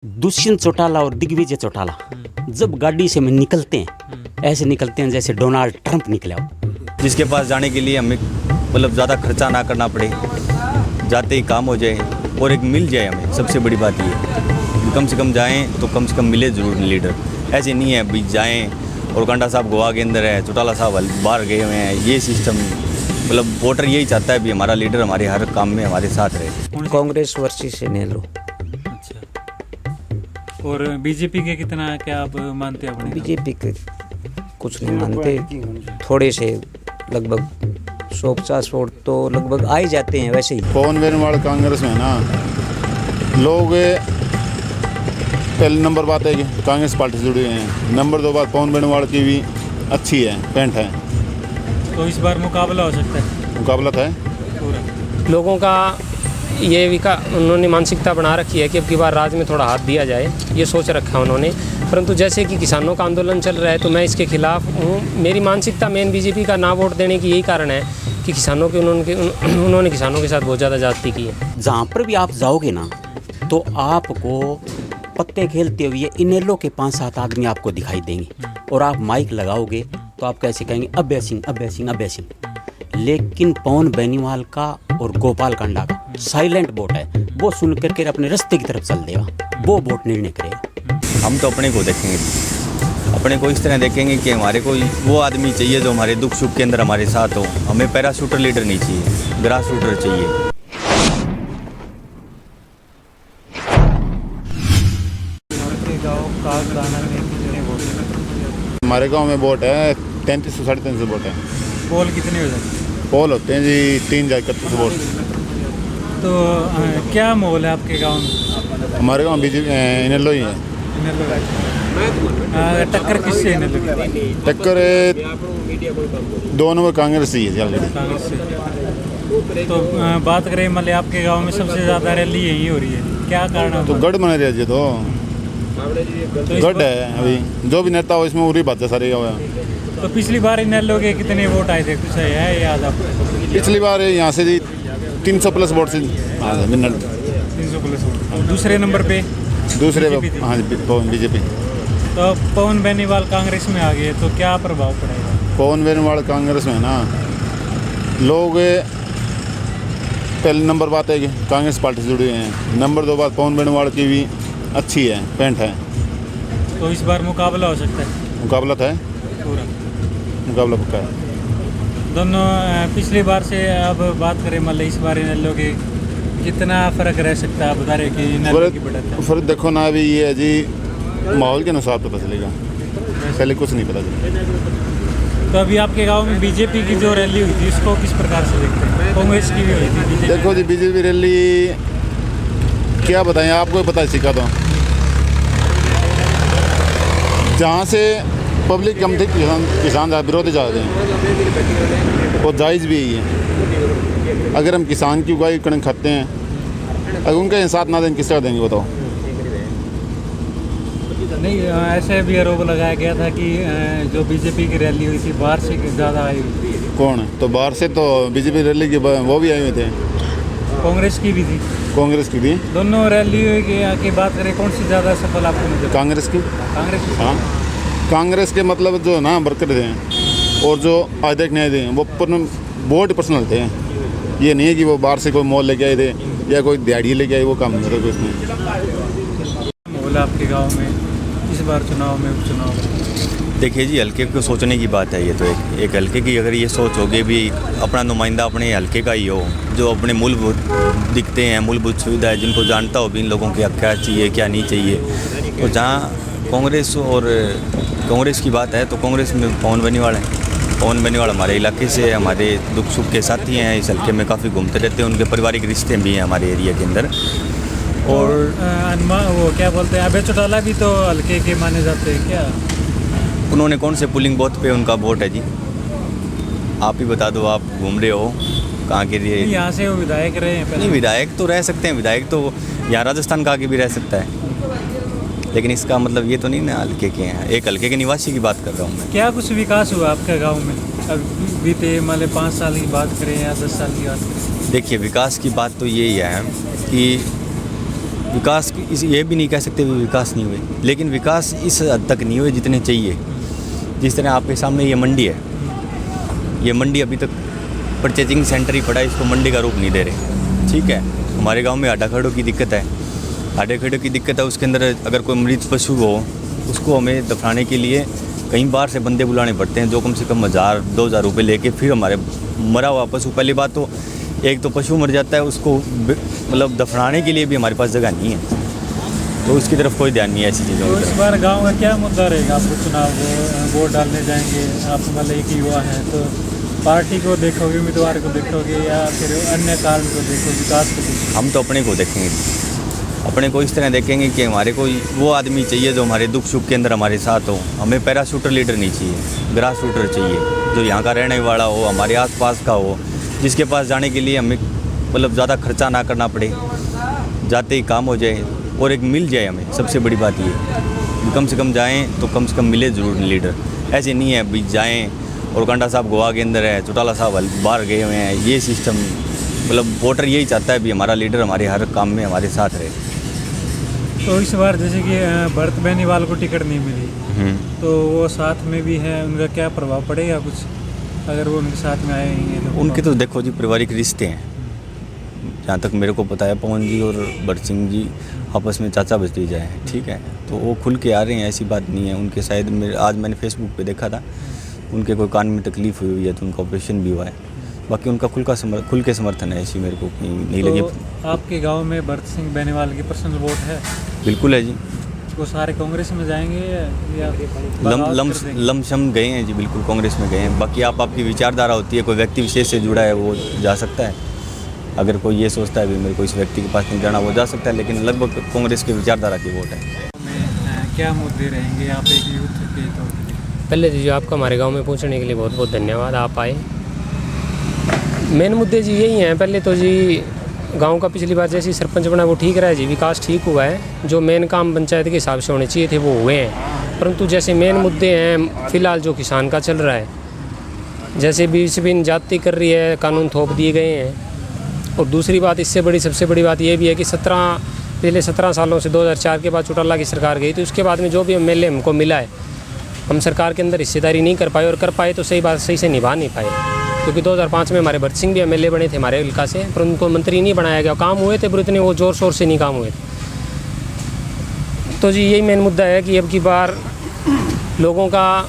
दुष्यंत चौटाला और दिग्विजय चौटाला जब गाड़ी से में निकलते हैं ऐसे निकलते हैं जैसे डोनाल्ड ट्रंप निकला हो। जिसके पास जाने के लिए हमें मतलब ज़्यादा खर्चा ना करना पड़े, जाते ही काम हो जाए और एक मिल जाए हमें। सबसे बड़ी बात ये कम से कम जाएं तो कम से कम मिले ज़रूर लीडर। ऐसे नहीं है बीच जाएं और कांडा साहब गोवा के अंदर है, चौटाला साहब बाहर गए हुए हैं। ये सिस्टम मतलब वोटर यही चाहता है भी हमारा लीडर हमारे हर काम में हमारे साथ रहे। कांग्रेस वर्सेस इनेलो। और बीजेपी के कितना क्या आप मानते हैं अपने? बीजेपी के कुछ नहीं मानते, थोड़े से लगभग 150 वोट तो लगभग आ ही जाते हैं। वैसे ही पवन बेनीवाल कांग्रेस में ना लोग पहले नंबर बात है कि कांग्रेस पार्टी से जुड़े हुए हैं। नंबर 2 बात पवन बेनीवाल की भी अच्छी है, पेंट है, तो इस बार मुकाबला हो सकता है। मुकाबला है पूरा लोगों का ये उन्होंने मानसिकता बना रखी है कि अब की बार राज्य में थोड़ा हाथ दिया जाए, ये सोच रखा है उन्होंने। परंतु जैसे कि किसानों का आंदोलन चल रहा है तो मैं इसके खिलाफ हूँ। मेरी मानसिकता मेन बीजेपी का ना वोट देने की यही कारण है कि किसानों के उन्होंने किसानों के साथ बहुत ज़्यादा जाति की है। जहाँ पर भी आप जाओगे ना तो आपको पत्ते खेलते हुए इनेलो के 5-7 आदमी आपको दिखाई देंगे और आप माइक लगाओगे तो आप कैसे कहेंगे अभय सिंह अभय सिंह अभय सिंह। लेकिन पवन बेनीवाल का और गोपाल कांडा का साइलेंट वोट है, वो सुन करके अपने रास्ते की तरफ चल देगा, वो वोट निर्णय करेगा। हम तो अपने को देखेंगे, अपने को इस तरह देखेंगे कि हमारे को वो आदमी चाहिए जो हमारे दुख सुख के अंदर हमारे साथ हो। हमें पैराशूटर लीडर नहीं चाहिए, ग्रास रूटर चाहिए। हमारे गांव में वोट है 33 से 350 वोट है। पोल कितने हो जाते हैं? पोल होते हैं जी 3,31 वोट। तो क्या माहौल है आपके गांव में? हमारे गांव बीजेपी इनेलो ही है। टक्कर किससे इनेलो की? टक्कर दोनों में कांग्रेस ही है ऑलरेडी। कांग्रेस से। तो बात करें मतलब आपके गांव में सबसे ज़्यादा रैली यही हो रही है, क्या कारण है? तो गढ़ बना रही है तो गढ़ है अभी जो भी नेता हो इसमें उरी बात है सारी। तो पिछली बार इनेलो के कितने वोट आए थे, कुछ है याद आपको? पिछली बार यहाँ से जी 300 प्लस वोट से 300 प्लस वोट। और दूसरे नंबर पे दूसरे BJP हाँ बीजेपी। तो पवन बेनीवाल कांग्रेस में आ गए तो क्या प्रभाव पड़ेगा? पवन बेनीवाल कांग्रेस में ना लोग पहले नंबर बात है कि कांग्रेस पार्टी से जुड़े हुए हैं। नंबर 2 बात पवन बेनीवाल की भी अच्छी है, पेंट है, तो इस बार मुकाबला हो सकता है। मुकाबला है पूरा मुकाबला पक्का है। दोनों पिछली बार से अब बात करें मतलब इस बार इनेलो के कितना फ़र्क रह सकता है? आप बता रहे कि इनेलो की बढ़त है। फिर देखो ना अभी ये है जी माहौल के अनुसार पता चलेगा, पहले कुछ नहीं पता चलेगा। तो अभी आपके गांव में बीजेपी की जो रैली हुई थी उसको किस प्रकार से देखते हैं? कांग्रेस की भी हुई थी, BJP देखो जी बीजेपी रैली क्या बताएं आपको, पता है सिखा दो जहाँ से पब्लिक कम थी किसान विरोधी ज़्यादा हैं और जायज़ भी यही है। अगर हम किसान की उगाई कणक खाते हैं, अगर उनका साथ ना दें किस तरह देंगे बताओ? नहीं, ऐसे भी आरोप लगाया गया था कि जो बीजेपी की रैली हुई थी बाहर से ज़्यादा आई हुई थी। कौन? तो बाहर से तो बीजेपी रैली की वो भी आए हुए थे, कांग्रेस की भी थी, कांग्रेस की भी। दोनों रैली की बात करें कौन सी ज़्यादा सफल आपको नजर? कांग्रेस की। कांग्रेस की। हाँ कांग्रेस के मतलब जो ना वर्कर थे और जो अध्यक्ष न्याय थे वो बोर्ड पर्सनल थे। ये नहीं है कि वो बाहर से कोई मॉल लेके आए थे या कोई दिहाड़ी लेके आए, वो काम नहीं था उसमें। बोला आपके गांव में इस बार चुनाव में उपचुनाव? देखिए जी हल्के को सोचने की बात है। ये तो एक हल्के की अगर ये सोच होगी भी अपना नुमाइंदा अपने हल्के का ही हो, जो अपने मूलभूत दिखते हैं, मूलभूत सुविधा है, जिनको जानता हो भी इन लोगों के क्या चाहिए क्या नहीं चाहिए। तो जहाँ कांग्रेस की बात है तो कांग्रेस में पवन बेनीवाल है। पवन बेनीवाल हमारे इलाके से हमारे दुख सुख के साथी हैं, इस हल्के में काफ़ी घूमते रहते हैं, उनके पारिवारिक रिश्ते भी हैं हमारे एरिया के अंदर। और वो क्या बोलते हैं अभय चौटाला भी तो हल्के के माने जाते हैं क्या? उन्होंने कौन से पुलिंग बूथ पे उनका वोट है जी? आप ही बता दो, आप घूम रहे हो कहाँ के लिए? यहाँ से वो विधायक रहे हैं नहीं, विधायक तो रह सकते हैं, विधायक तो यहाँ राजस्थान का आगे भी रह सकता है, लेकिन इसका मतलब ये तो नहीं ना हल्के के हैं। एक हल्के के निवासी की बात कर रहा हूँ मैं। क्या कुछ विकास हुआ आपके गांव में अब बीते मतलब 5 साल की बात करें या 10 साल की बात करें? देखिए विकास की बात तो यही है कि विकास ये भी नहीं कह सकते भी विकास नहीं हुए, लेकिन विकास इस हद तक नहीं हुए जितने चाहिए। जिस तरह आपके सामने ये मंडी है, ये मंडी अभी तक परचेजिंग सेंटर ही पड़ा है, इसको मंडी का रूप नहीं दे रहे। ठीक है, हमारे गांव में आड़ाखड़ों की दिक्कत है, आड़ाखड़ों की दिक्कत है। उसके अंदर अगर कोई मरीज पशु हो, उसको हमें दफनाने के लिए कई बार से बंदे बुलाने पड़ते हैं, जो कम से कम 1000-2000 रुपये लेके फिर हमारे मरा हुआ पशु, पहली बात तो एक तो पशु मर जाता है, उसको मतलब दफनाने के लिए भी हमारे पास जगह नहीं है, तो उसकी तरफ कोई ध्यान नहीं है ऐसी चीज़ों तो की इस तरफ। बार गांव का क्या मुद्दा रहेगा? आपको चुनाव वोट डालने जाएंगे, आप मतलब एक युवा हैं, तो पार्टी को देखोगे, उम्मीदवार को देखोगे, या फिर अन्य कारण को देखोगे, विकास को देखोगे? हम तो अपने को देखेंगे, अपने को इस तरह देखेंगे कि हमारे कोई वो आदमी चाहिए जो हमारे दुख सुख के अंदर हमारे साथ हो। हमें पैराशूटर लीडर नहीं चाहिए, ग्रास शूटर चाहिए, जो यहाँ का रहने वाला हो, हमारे आसपास का हो, जिसके पास जाने के लिए हमें मतलब ज़्यादा खर्चा ना करना पड़े, जाते ही काम हो जाए और एक मिल जाए हमें। सबसे बड़ी बात ये, कम से कम जाएँ तो कम से कम मिले ज़रूर लीडर। ऐसे नहीं है अभी जाएँ और कांडा साहब गोवा के अंदर है, चौटाला साहब बाहर गए हुए हैं, ये सिस्टम मतलब वोटर यही चाहता है भी हमारा लीडर हमारे हर काम में हमारे साथ रहे। तो इस बार जैसे कि भरत बेनीवाल को टिकट नहीं मिली, तो वो साथ में भी है, उनका क्या प्रभाव पड़ेगा कुछ अगर वो उनके साथ में आएंगे तो? उनके तो देखो जी पारिवारिक रिश्ते हैं, जहाँ तक मेरे को पता है पवन जी और भरत सिंह जी आपस में चाचा भतीजा हैं। ठीक है, तो वो खुल के आ रहे हैं, ऐसी बात नहीं है। उनके शायद आज मैंने फेसबुक पे देखा था, उनके कोई कान में तकलीफ़ हुई है तो उनका ऑपरेशन भी हुआ है। बाकी उनका खुल के समर्थन है, ऐसी मेरे को नहीं लगी। तो आपके गांव में भरत सिंह बेनीवाल की पर्सनल वोट है? बिल्कुल है जी। वो सारे कांग्रेस में जाएंगे या लमसम गए हैं जी, बिल्कुल कांग्रेस में गए हैं। बाकी आपकी विचारधारा होती है, कोई व्यक्ति विशेष से जुड़ा है वो जा सकता है। अगर कोई ये सोचता है भी मेरे को इस व्यक्ति के पास नहीं जाना, वो जा सकता है, लेकिन लगभग कांग्रेस की विचारधारा की वोट है। क्या मुद्दे रहेंगे आप एक यूथ के तौर पर? पहले जी आपका हमारे गांव में पहुंचने के लिए बहुत बहुत धन्यवाद, आप आए। मेन मुद्दे जी यही हैं। पहले तो जी गांव का पिछली बार जैसी सरपंच बना वो ठीक रहा है जी, विकास ठीक हुआ है। जो मेन काम पंचायत के हिसाब से होने चाहिए थे वो हुए हैं, परंतु जैसे मेन मुद्दे हैं फ़िलहाल जो किसान का चल रहा है, जैसे बीच बिन जाति कर रही है, कानून थोप दिए गए हैं। और दूसरी बात इससे बड़ी सबसे बड़ी बात ये भी है कि 17 सालों से 2004 के बाद चौटाला की सरकार गई, तो उसके बाद में जो भी MLA हमको मिला है, हम सरकार के अंदर हिस्सेदारी नहीं कर पाए, और कर पाए तो सही से निभा नहीं पाए। क्योंकि 2005 में हमारे भरत सिंह भी MLA बने थे हमारे इलाका से, पर उनको मंत्री नहीं बनाया गया। काम हुए थे पर इतने वो ज़ोर शोर से नहीं काम हुए थे। तो जी यही मेन मुद्दा है कि अब की बार लोगों का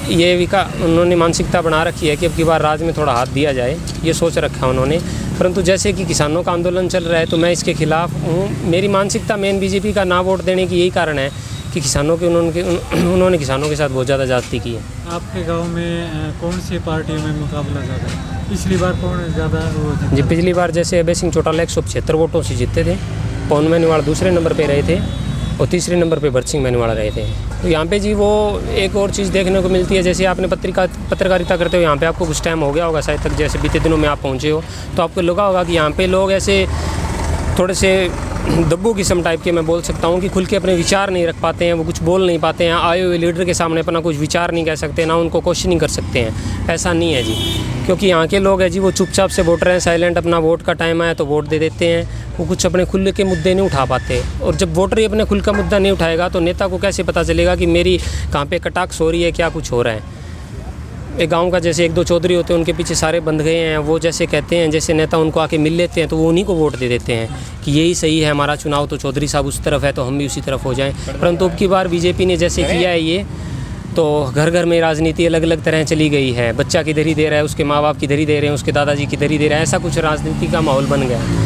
उन्होंने मानसिकता बना रखी है कि अब की बार राज में थोड़ा हाथ दिया जाए, ये सोच रखा है उन्होंने। परंतु जैसे कि किसानों का आंदोलन चल रहा है तो मैं इसके खिलाफ हूँ। मेरी मानसिकता मेन BJP का ना वोट देने की यही कारण है कि उन्होंने किसानों के साथ बहुत ज़्यादा ज्यादती की है। आपके गांव में कौन सी पार्टियों में मुकाबला ज़्यादा है? पिछली बार कौन ज़्यादा वो जीता? जी पिछली बार जैसे अभय सिंह चौटाला 175 वोटों से जीते थे, पवन बेनीवाल दूसरे नंबर पे रहे थे और तीसरे नंबर पे भरत सिंह बेनीवाल रहे थे। तो यहाँ पे जी वो एक और चीज़ देखने को मिलती है, जैसे आपने पत्रकारिता करते हो यहाँ पे आपको कुछ टाइम हो गया होगा शायद तक, जैसे बीते दिनों में आप पहुँचे हो, तो आपको लगा होगा कि यहाँ पे लोग ऐसे थोड़े से दब्बू किस्म टाइप के, मैं बोल सकता हूँ कि खुल के अपने विचार नहीं रख पाते हैं, वो कुछ बोल नहीं पाते हैं, आए हुए लीडर के सामने अपना कुछ विचार नहीं कह सकते, ना उनको क्वेश्चनिंग कर सकते हैं। ऐसा नहीं है जी, क्योंकि यहाँ के लोग हैं जी वो चुपचाप से वोटर हैं, साइलेंट, अपना वोट का टाइम आया तो वोट दे देते हैं, वो कुछ अपने खुले के मुद्दे नहीं उठा पाते। और जब वोटर ही अपने खुल का मुद्दा नहीं उठाएगा तो नेता को कैसे पता चलेगा कि मेरी कहाँ पे कटाक्ष हो रही है, क्या कुछ हो रहा है। एक गांव का जैसे 1-2 चौधरी होते हैं, उनके पीछे सारे बंध गए हैं, वो जैसे कहते हैं, जैसे नेता उनको आके मिल लेते हैं तो वो उन्हीं को वोट दे देते हैं कि यही सही है, हमारा चुनाव तो चौधरी साहब उस तरफ है तो हम भी उसी तरफ हो जाएं। परंतु अब की बार BJP ने जैसे किया है ये, तो घर घर में राजनीति अलग अलग तरह चली गई है। बच्चा किधर ही दे रहा है, उसके माँ बाप किधर ही दे रहे हैं, उसके दादाजी किधर ही दे रहे हैं, ऐसा कुछ राजनीति का माहौल बन गया है।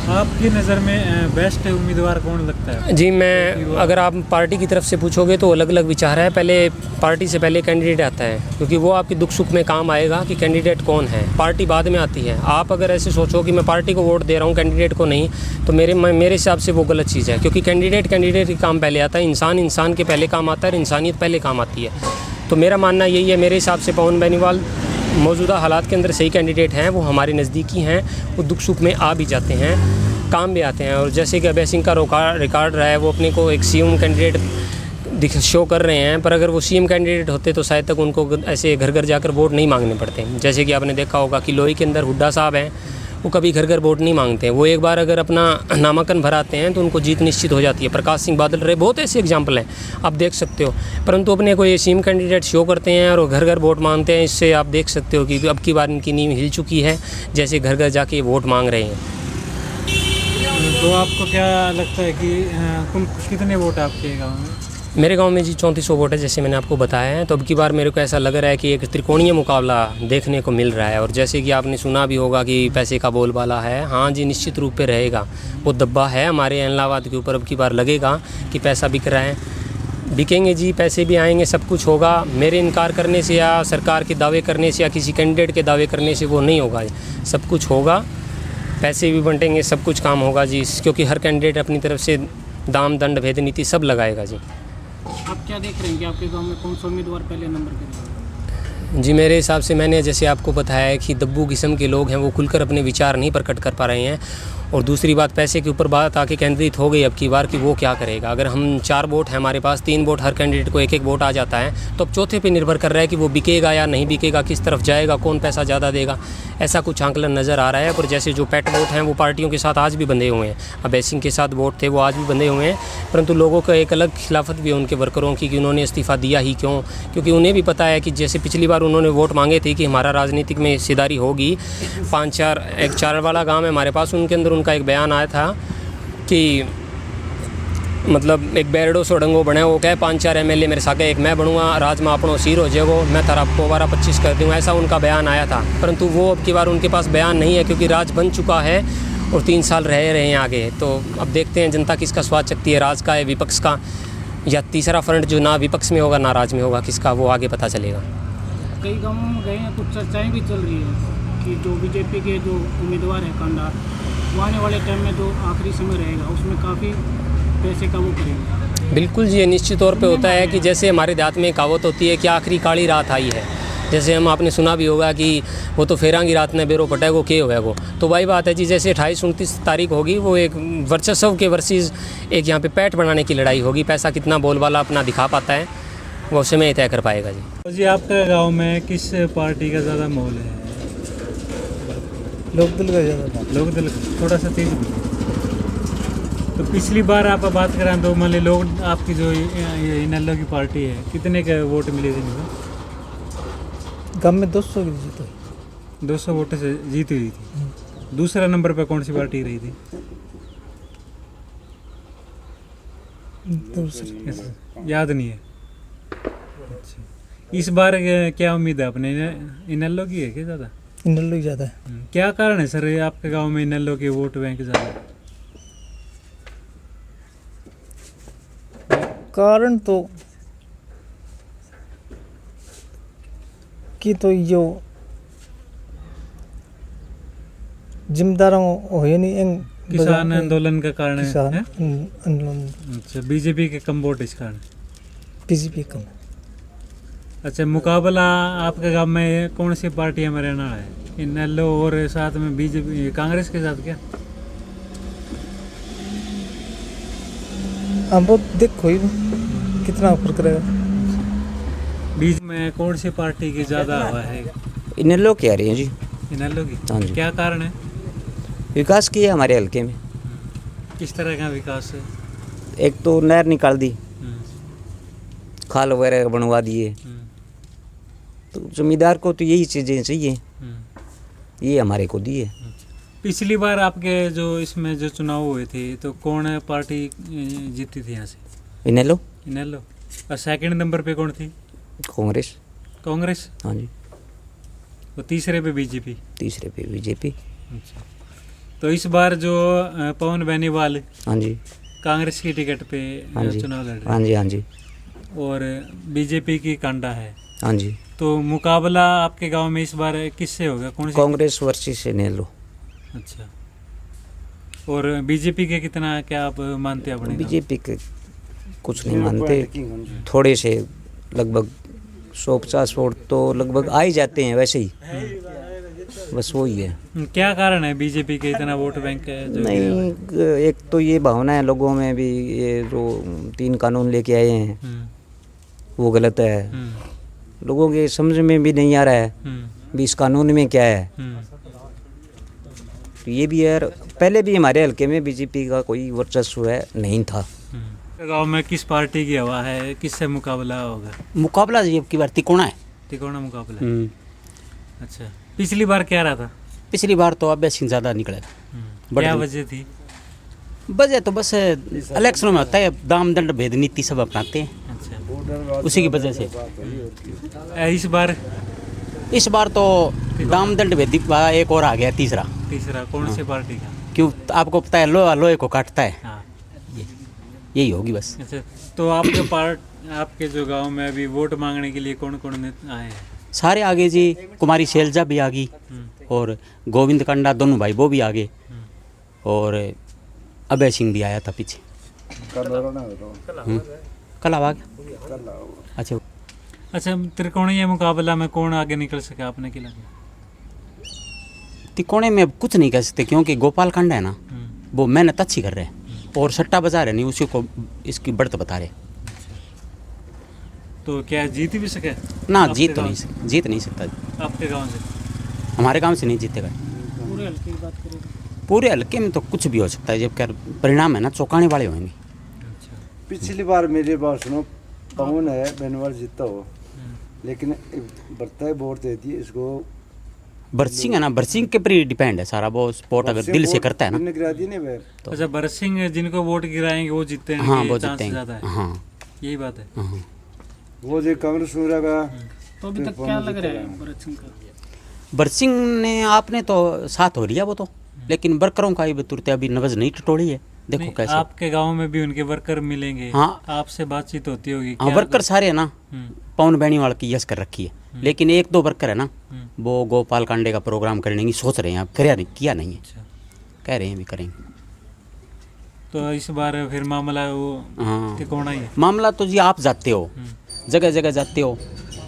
आपकी नज़र में बेस्ट उम्मीदवार कौन लगता है? जी मैं अगर आप पार्टी की तरफ से पूछोगे तो अलग अलग विचार है। पहले पार्टी से पहले कैंडिडेट आता है, क्योंकि वो आपके दुख सुख में काम आएगा कि कैंडिडेट कौन है, पार्टी बाद में आती है। आप अगर ऐसे सोचो कि मैं पार्टी को वोट दे रहा हूँ कैंडिडेट को नहीं, तो मेरे हिसाब से वो गलत चीज़ है, क्योंकि कैंडिडेट के काम पहले आता है, इंसान के पहले काम आता है और इंसानियत पहले काम आती है। तो मेरा मानना यही है, मेरे हिसाब से पवन बेनीवाल मौजूदा हालात के अंदर सही कैंडिडेट हैं, वो हमारे नज़दीकी हैं, वो दुख सुख में आ भी जाते हैं, काम भी आते हैं। और जैसे कि अभय सिंह का रिकॉर्ड रहा है, वो अपने को एक CM कैंडिडेट शो कर रहे हैं, पर अगर वो CM कैंडिडेट होते तो शायद तक उनको ऐसे घर घर जाकर वोट नहीं मांगने पड़ते। जैसे कि आपने देखा होगा कि लोही के अंदर हुड्डा साहब हैं, वो कभी घर घर वोट नहीं मांगते हैं। वो एक बार अगर अपना नामांकन भराते हैं तो उनको जीत निश्चित हो जाती है। प्रकाश सिंह बादल रहे, बहुत ऐसे एग्जाम्पल हैं, आप देख सकते हो। परंतु अपने को ये सीएम कैंडिडेट शो करते हैं और घर घर वोट मांगते हैं। इससे आप देख सकते हो कि अब की बार इनकी नींव हिल चुकी है, जैसे घर घर जाके वोट मांग रहे हैं। तो आपको क्या लगता है कि कितने वोट आपके गाँव में? मेरे गांव में जी 3400 वोट है, जैसे मैंने आपको बताया है। तो अब की बार मेरे को ऐसा लग रहा है कि एक त्रिकोणीय मुकाबला देखने को मिल रहा है। और जैसे कि आपने सुना भी होगा कि पैसे का बोलबाला है, हाँ जी, निश्चित रूप पे रहेगा। वो दब्बा है हमारे इलाहाबाद के ऊपर अब की बार लगेगा कि पैसा बिक रहा है। बिकेंगे जी, पैसे भी आएंगे, सब कुछ होगा। मेरे इनकार करने से या सरकार के दावे करने से या किसी कैंडिडेट के दावे करने से वो नहीं होगा। सब कुछ होगा, पैसे भी बंटेंगे, सब कुछ काम होगा जी, क्योंकि हर कैंडिडेट अपनी तरफ से दाम दंड भेद नीति सब लगाएगा जी। आप क्या देख रहे हैं कि आपके गांव में कौन सा उम्मीदवार पहले नंबर पे? जी मेरे हिसाब से मैंने जैसे आपको बताया है कि दब्बू किस्म के लोग हैं, वो खुलकर अपने विचार नहीं प्रकट कर पा रहे हैं। और दूसरी बात, पैसे के ऊपर बात आके केंद्रित हो गई अब की बार कि वो क्या करेगा। अगर हम 4 वोट है हमारे पास, 3 वोट हर कैंडिडेट को एक एक वोट आ जाता है, तो अब चौथे पे निर्भर कर रहा है कि वो बिकेगा या नहीं बिकेगा, किस तरफ जाएगा, कौन पैसा ज़्यादा देगा। ऐसा कुछ आंकलन नज़र आ रहा है। पर जैसे जो पेट वोट हैं वो पार्टियों के साथ आज भी बंधे हुए हैं। अभय सिंह के साथ वोट थे, वो आज भी बंधे हुए हैं। परंतु लोगों का एक अलग खिलाफत भी है उनके वर्करों की कि उन्होंने इस्तीफ़ा दिया ही क्यों, क्योंकि उन्हें भी पता है कि जैसे पिछली बार उन्होंने वोट मांगे थे कि हमारा राजनीतिक में हिस्सेदारी होगी। 5-4 एक 4 वाला गाँव है हमारे पास, उनके अंदर उनका एक बयान आया था कि मतलब एक बैरडो सो डंगो बने, वो कहे 5-4 MLA मेरे सागे, एक मैं बनूँगा, राज में अपनों सिर हो जाएगो, मैं तारा 12-25 कर दूँगा, ऐसा उनका बयान आया था। परंतु वो अब की बार उनके पास बयान नहीं है, क्योंकि राज बन चुका है और 3 साल रह रहे हैं आगे। तो अब देखते हैं जनता किसका स्वाद चखती है, राज का है, विपक्ष का, या तीसरा फ्रंट जो ना विपक्ष में होगा ना राज में होगा, किसका, वो आगे पता चलेगा। कई गाँवों में गए हैं, कुछ चर्चाएं भी चल रही है कि जो बीजेपी के जो उम्मीदवार हैं कांडार, वो आने वाले टाइम में जो आखिरी समय रहेगा उसमें काफ़ी पैसे का वो करेंगे। बिल्कुल जी, निश्चित तौर पे होता है कि जैसे हमारे देहात में कहावत होती है कि आखिरी काली रात आई है। जैसे हम आपने सुना भी होगा कि वो तो फेरांगी रात ने बेरो पटेगो के होएगो। तो वही बात है जी, जैसे 28-29 तारीख होगी, वो एक वर्चस्व के वर्सेस एक यहाँ पे पैठ बनाने की लड़ाई होगी। पैसा कितना बोलबाला अपना दिखा पाता है वो समय तय कर पाएगा जी। तो जी आपके गांव में किस पार्टी का ज़्यादा माहौल है? लोकदल का ज़्यादा। लोकदल, थोड़ा सा तेज बोलिए। तो पिछली बार आप बात करें तो मान ली लोग आपकी जो ये इनेलो की पार्टी है, कितने के वोट मिले थे इनको? गाँव में 200 की जीत 200 वोट से जीत हुई थी। दूसरा नंबर पे कौन सी पार्टी रही थी? दूसरी याद नहीं है। अच्छा, इस बार क्या उम्मीद है अपने इनेलो की है क्या ज़्यादा? इनेलो की ज़्यादा है। क्या कारण है सर आपके गांव में इनेलो के वोट बैंक ज़्यादा? कारण तो कि तो यो जिम्मेदारों हो नहीं, किसान आंदोलन का कारण किसान है? आंदोलन, अच्छा, बीजेपी के कम वोट इस कारण? बीजेपी कम। अच्छा, मुकाबला आपके गांव में कौन सी पार्टियां में रहना है? इनेलो और साथ में बीजेपी, कांग्रेस के साथ क्या? हम वो देखो ही कितना फर्क रहेगा। बीच में कौन सी पार्टी की ज़्यादा हवा है? इनेलो कह रहे हैं जी। इनेलो की? हाँ जी। क्या कारण है? विकास किया हमारे हल्के में। किस तरह का विकास है? एक तो नहर निकाल दी, हम्म, खाल वगैरह बनवा दिए। हम्म, तो जमींदार को तो यही चीज़ें चाहिए, हम्म। ये हमारे को दी है। पिछली बार आपके जो इसमें जो चुनाव हुए थे तो कौन पार्टी जीती थी यहाँ से? इनेलो। इनेलो। और सेकंड नंबर पे कौन थी? कांग्रेस। कांग्रेस। हाँ जी। और तीसरे पे बीजेपी। तीसरे पे बीजेपी। अच्छा, तो इस बार जो पवन बेनीवाल हाँ जी। कांग्रेस की टिकट पे हाँ जी। चुनाव लड़ रहे हाँ जी। हाँ जी। और बीजेपी की कांडा है, हाँ जी। तो मुकाबला आपके गांव में इस बार किससे होगा? कौन सी? कांग्रेस वर्सेस इनेलो। अच्छा, और बीजेपी के कितना क्या आप मानते हैं अपने गांव? बीजेपी के कुछ नहीं मानते, थोड़े से लगभग 150 वोट तो लगभग आ ही जाते हैं वैसे ही, बस वही है। क्या कारण है बीजेपी के इतना वोट बैंक है जो? नहीं, एक तो ये भावना है लोगों में भी, ये जो 3 कानून लेके आए हैं वो गलत है। लोगों के समझ में भी नहीं आ रहा है भी इस कानून में क्या है। ये भी है, पहले भी हमारे हल्के में बीजेपी का कोई वर्चस्व है नहीं था। गांव में किस पार्टी की हवा है, किससे मुकाबला होगा? मुकाबला जी की बार तिकोना है। तिकोना मुकाबला। अच्छा, पिछली बार क्या रहा था? पिछली बार तो अभय सिंह ज़्यादा निकलेगा। क्या वजह थी? वजह तो बस इलेक्शनों में होता है, दाम दंड भेद नीति सब अपनाते हैं, अच्छा, उसी की वजह से। इस बार तो दाम दंड भेद एक और आ गया, तीसरा। कौन सी पार्टी का? क्यों, आपको पता है लोहा लोहे को काटता है। हाँ। यही होगी बस। अच्छा, तो आपके जो गांव में अभी वोट मांगने के लिए कौन कौन आए हैं? सारे आगे जी, कुमारी शैलजा भी आ गई और गोविंद कंडा, दोनों भाई वो भी आ गए, और अभय सिंह भी आया था पीछे। कल आ गया। अच्छा, त्रिकोणीय मुकाबला में कौन आगे निकल सका आपने क्या लगा? तिकोने में अब कुछ नहीं कह सकते, क्योंकि गोपाल कंडा है ना, वो मेहनत अच्छी कर रहे हैं और सट्टा बजा रहे नहीं, उसी को इसकी बढ़त बता रहे। तो क्या जीत भी सके? ना, जीत नहीं सकता। आपके गांव से? हमारे गांव से नहीं जीतेगा। पूरे हल्के की बात करें पूरे हल्के में तो कुछ भी हो सकता है, जब क्या परिणाम है ना, चौंकाने वाले होंगे। पिछली बार मेरी बात सुनो, पवन है बेनवाल जीता हो, लेकिन बढ़ता है वोट देती है इसको। बरसिंह है ना, बरसिंह के पर डिपेंड है सारा, वो स्पोर्ट अगर दिल से करता है ना तो। अच्छा, बरसिंह जिनको वोट गिराएंगे वो जीतेंगे? हाँ, वो जीतेंगे। हाँ, यही बात है। हाँ। वो जो कांग्रेस का तो अभी तक क्या लग रहा है भरत सिंह का? बरसिंह ने आपने तो साथ हो लिया वो तो, लेकिन वर्करों का ही तुरते अभी नब्ज नहीं टटोली है। देखो कैसे आपके गांव में भी उनके वर्कर मिलेंगे। हाँ, आपसे बातचीत होती होगी। हाँ, वर्कर सारे है ना, पवन बेनीवाल की यस कर रखी है, लेकिन एक दो वर्कर है ना, वो गोपाल कांडे का प्रोग्राम करने की सोच रहे हैं, अब किया नहीं है। अच्छा। कह रहे हैं भी करेंगे। तो इस बार फिर मामला वो तिकोना ही है। मामला तो जी आप जाते हो, जगह जगह जाते हो,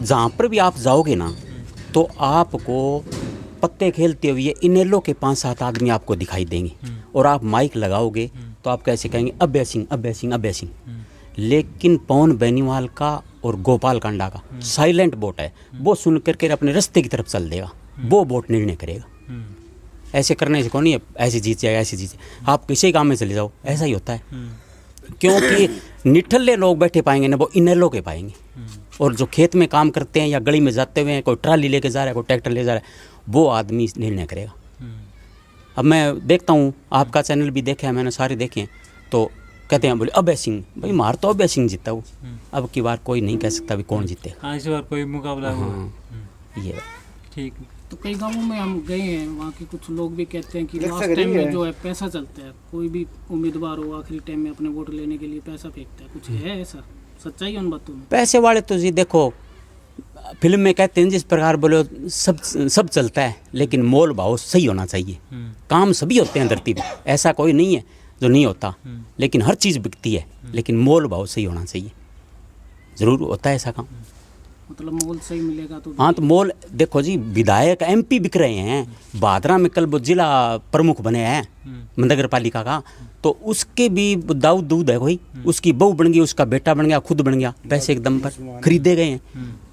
जहाँ पर भी आप जाओगे ना, तो आपको पत्ते खेलते हुए इनेलो के 5-7 आदमी आपको दिखाई देंगे, और आप माइक लगाओगे तो आप कैसे कहेंगे अभय सिंह अभय सिंह अभय सिंह। लेकिन पवन बेनीवाल का और गोपाल कांडा का साइलेंट वोट है, वो सुन करके अपने रास्ते की तरफ चल देगा, वो वोट निर्णय करेगा। ऐसे करने से कौन नहीं, ऐसे जीत जाएगा ऐसे जीत जाएगा। आप किसी काम में चले जाओ, ऐसा ही होता है, क्योंकि निठल्ले लोग बैठे पाएंगे ना, वो इनेलो के पाएंगे, और जो खेत में काम करते हैं या गली में जाते हुए कोई ट्राली लेके जा रहा है, कोई ट्रैक्टर ले जा रहा है, वो आदमी निर्णय करेगा। अब मैं देखता हूँ, आपका चैनल भी देखा है मैंने, सारे देखे हैं, तो कहते हैं बोले अभय सिंह, भाई मार तो अभय सिंह जीता वो। अब की बार कोई नहीं कह सकता भी कौन जीते। हाँ, इस बार कोई मुकाबला हुआ। ये ठीक। तो कई गांवों में हम गए हैं, वहाँ के कुछ लोग भी कहते हैं कि लास्ट टाइम में जो है पैसा चलता है, कोई भी उम्मीदवार हो आखिरी टाइम में अपने वोट लेने के लिए पैसा फेंकता है, कुछ है ऐसा? सच्चाई है उन बातों में? पैसे वाले तो जी देखो, फिल्म में कहते हैं जिस प्रकार बोले सब चलता है, लेकिन मोल भाव सही होना चाहिए। काम सभी होते हैं धरती पे, ऐसा कोई नहीं है जो नहीं होता, लेकिन हर चीज़ बिकती है, लेकिन मोल भाव सही होना चाहिए। ज़रूर होता है ऐसा काम, मतलब मोल सही मिलेगा तो। हाँ, तो मोल देखो जी, विधायक MP बिक रहे हैं, भादरा में कल वो जिला प्रमुख बने हैं नगर पालिका का, तो उसके भी दाऊद दूध है कोई, उसकी बहू बन गई, उसका बेटा बन गया, खुद बन गया, पैसे के दम पर खरीदे गए हैं।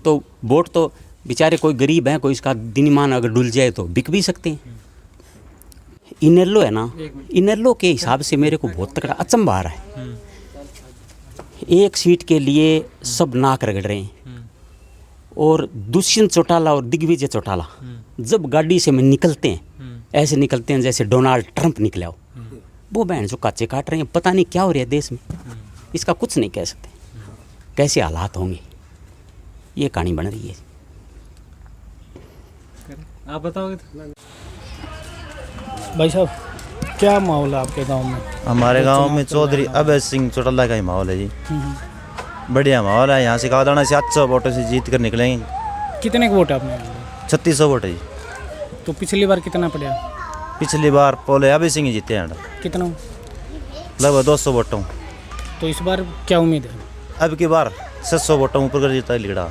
तो वोट तो बेचारे कोई गरीब है, कोई इसका दिनमान अगर डुल जाए तो बिक भी सकते हैं। इनेलो है ना, इनेलो के हिसाब से मेरे को बहुत तगड़ा अचंभा आ रहा है। एक सीट के लिए सब नाक रगड़ रहे हैं, और दुष्यंत चौटाला और दिग्विजय चौटाला जब गाड़ी से में निकलते हैं, ऐसे निकलते हैं जैसे डोनाल्ड ट्रंप निकला हो। वो बहन जो काचे काट रहे हैं, पता नहीं क्या हो रहा है देश में, इसका कुछ नहीं कह सकते, कैसे हालात होंगे, ये कहानी बन रही है। आप बताओगे? भाई साहब, क्या माहौल है आपके गांव में? हमारे गांव में चौधरी अभय सिंह चौटाला का ही माहौल है जी। बढ़िया माहौल है, यहाँ से कावदाना से 800 वोटों से जीत कर निकलेंगे। कितने वोट है आपने? 3600 वोट है जी। तो पिछली बार कितना पड़ा? पिछली बार पोले अभय सिंह ही जीते हैं। कितना? लगभग 200 वोटों। तो इस बार क्या उम्मीद है? अब की बार 600 वोटों ऊपर कर जीता लीड़ा।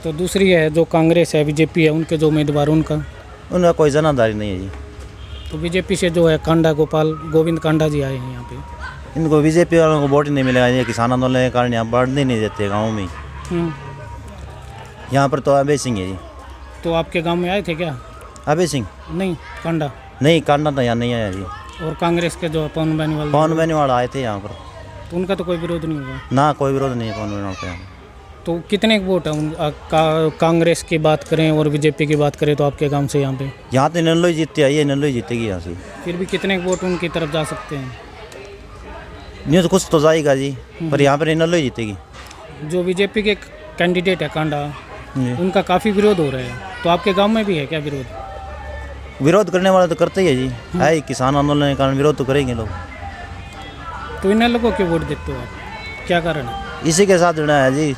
तो दूसरी है जो कांग्रेस है, बीजेपी है, उनके जो उम्मीदवार उनका कोई जनाधारी नहीं है जी। तो बीजेपी से जो है कांडा गोविंद कांडा जी आए हैं यहाँ पे, इनको बीजेपी वालों को वोट ही नहीं मिलेगा। ये किसान आंदोलन के कारण यहाँ बढ़ने नहीं देते गाँव में। यहाँ पर तो अभय सिंह है जी। तो आपके गांव में आए थे क्या अभय सिंह? नहीं, कांडा। नहीं कांडा तो यहाँ नहीं आया जी। और कांग्रेस के जो पवन बेनीवाल पवन बेनीवाल आए थे यहाँ पर, तो उनका तो कोई विरोध नहीं होगा। ना कोई विरोध नहीं है पवन बेनीवाल का। तो कितने वोट है कांग्रेस की बात करें और बीजेपी की बात करें तो आपके गांव से यहाँ पे? यहाँ तो नल्लो ही जीतते आई है, नल्लो ही जीतेगी यहाँ से। फिर भी कितने वोट उनकी तरफ जा सकते हैं? नहीं तो कुछ तो जाएगा जी, पर यहाँ पर नल्लो ही जीतेगी। जो बीजेपी के कैंडिडेट है कांडा, उनका काफ़ी विरोध हो रहा है, तो आपके गांव में भी है क्या विरोध? विरोध करने वाले तो करते ही है जी, है ही, किसान आंदोलन के कारण विरोध तो करेंगे लोग। तो इन लोगों को वोट देते हो आप, क्या कारण है? इसी के साथ जुड़ा है जी।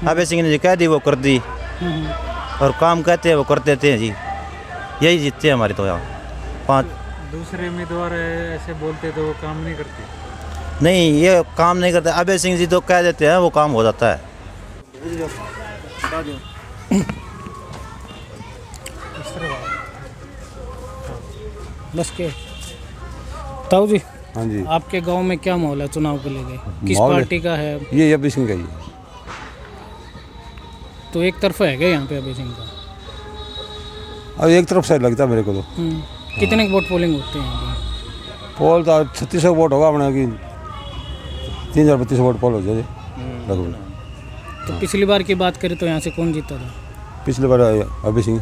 अभय सिंह ने जो कह दी वो कर दी, और काम कहते हैं वो कर देते हैं जी, यही जीतते हैं हमारे तो यहाँ 5। दूसरे उम्मीदवार ऐसे बोलते तो वो काम नहीं करते। नहीं, ये काम नहीं करते। अभय सिंह जी तो कह देते हैं वो काम हो जाता है। बस के ताऊ जी, हाँ जी, आपके गांव में क्या माहौल है चुनाव को लेके? किस माहौल पार्टी का है? ये अभय सिंह का ही। तो एक तरफा है क्या यहाँ पे अभय सिंह का? अब एक तरफ से लगता है मेरे को तो। कितने वोट पोलिंग होते हैं यहाँ पे? पोल तो 3600 वोट होगा अपना की, 3032 वोट पोल हो जाए लगभग। तो पिछली बार की बात करें तो यहाँ से कौन जीता था? पिछले बार अभय सिंह।